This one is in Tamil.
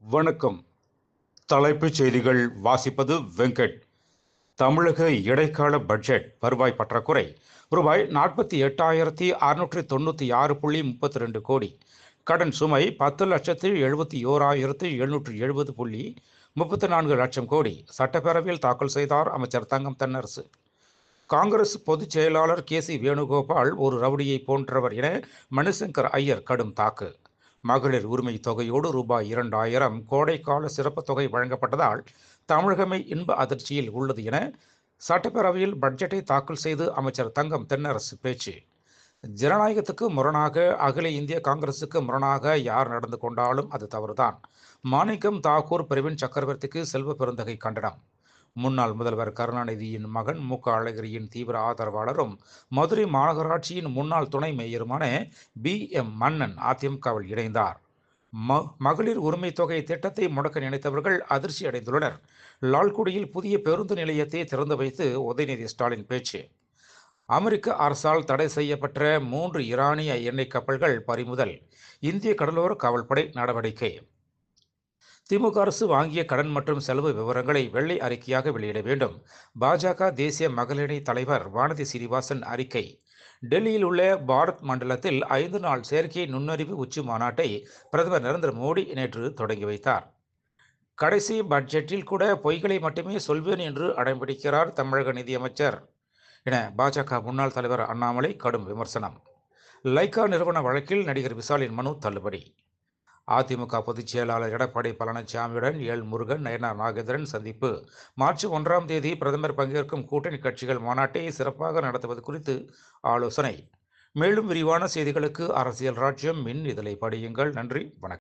வணக்கம். தலைப்புச் செய்திகள் வாசிப்பது வெங்கட். தமிழக இடைக்கால பட்ஜெட் வருவாய் பற்றாக்குறை ரூபாய் 48,696.32 கோடி. கடன் சுமை 10,71,770.34 லட்சம் கோடி. சட்டப்பேரவையில் தாக்கல் செய்தார் அமைச்சர் தங்கம் தென்னரசு. காங்கிரஸ் பொதுச் செயலாளர் கே.சி. வேணுகோபால் ஒரு ரவுடியை போன்றவர் என மணிசங்கர் ஐயர் கடும் தாக்கு. மகளிர் உரிமை தொகையோடு ரூபாய் 2,000 கோடைக்கால சிறப்பு தொகை வழங்கப்பட்டதால் தமிழகமே இன்ப அதிர்ச்சியில் உள்ளது என சட்டப்பேரவையில் பட்ஜெட்டை தாக்கல் செய்து அமைச்சர் தங்கம் தென்னரசு பேச்சு. ஜனநாயகத்துக்கு முரணாக, அகில இந்திய காங்கிரசுக்கு முரணாக யார் நடந்து கொண்டாலும் அது தவறுதான். மாணிக்கம் தாக்கூர் பிரவீன் சக்கரவர்த்திக்கு செல்வ பெருந்தகை கண்டனம். முன்னாள் முதல்வர் கருணாநிதியின் மகன் மு.க. அழகிரியின் தீவிர ஆதரவாளரும் மதுரை மாநகராட்சியின் முன்னாள் துணை மேயருமான பி.எம். மன்னன் அதிமுகவில் இணைந்தார். மகளிர் உரிமை தொகை திட்டத்தை முடக்க நினைத்தவர்கள் அதிர்ச்சி அடைந்துள்ளனர். லால்குடியில் புதிய பேருந்து நிலையத்தை திறந்து வைத்து உதயநிதி ஸ்டாலின் பேச்சு. அமெரிக்க அரசால் தடை செய்யப்பட்ட 3 ஈரானிய எண்ணெய் கப்பல்கள் பறிமுதல். இந்திய கடலோர காவல்படை நடவடிக்கை. திமுக அரசு வாங்கிய கடன் மற்றும் செலவு விவரங்களை வெள்ளை அறிக்கையாக வெளியிட வேண்டும். பாஜக தேசிய மகளிரணி தலைவர் வானதி சீனிவாசன் அறிக்கை. டெல்லியில் உள்ள பாரத் மண்டலத்தில் 5 நாள் செயற்கை நுண்ணறிவு உச்சி மாநாட்டை பிரதமர் நரேந்திர மோடி நேற்று தொடங்கி வைத்தார். கடைசி பட்ஜெட்டில் கூட பொய்களை மட்டுமே சொல்வேன் என்று அடம்பிடிக்கிறார் தமிழக நிதியமைச்சர் என பாஜக முன்னாள் தலைவர் அண்ணாமலை கடும் விமர்சனம். லைகா நிறுவன வழக்கில் நடிகர் விஷாலின் மனு தள்ளுபடி. அதிமுக பொதுச் செயலாளர் எடப்பாடி பழனிசாமியுடன் எல். முருகன், நயனார் நாகேந்திரன் சந்திப்பு. மார்ச் 1ஆம் தேதி பிரதமர் பங்கேற்கும் கூட்டணி கட்சிகள் மாநாட்டை சிறப்பாக நடத்துவது குறித்து ஆலோசனை. மேலும் விரிவான செய்திகளுக்கு அரசியல் ராஜ்யம் மின் இதழை படியுங்கள். நன்றி, வணக்கம்.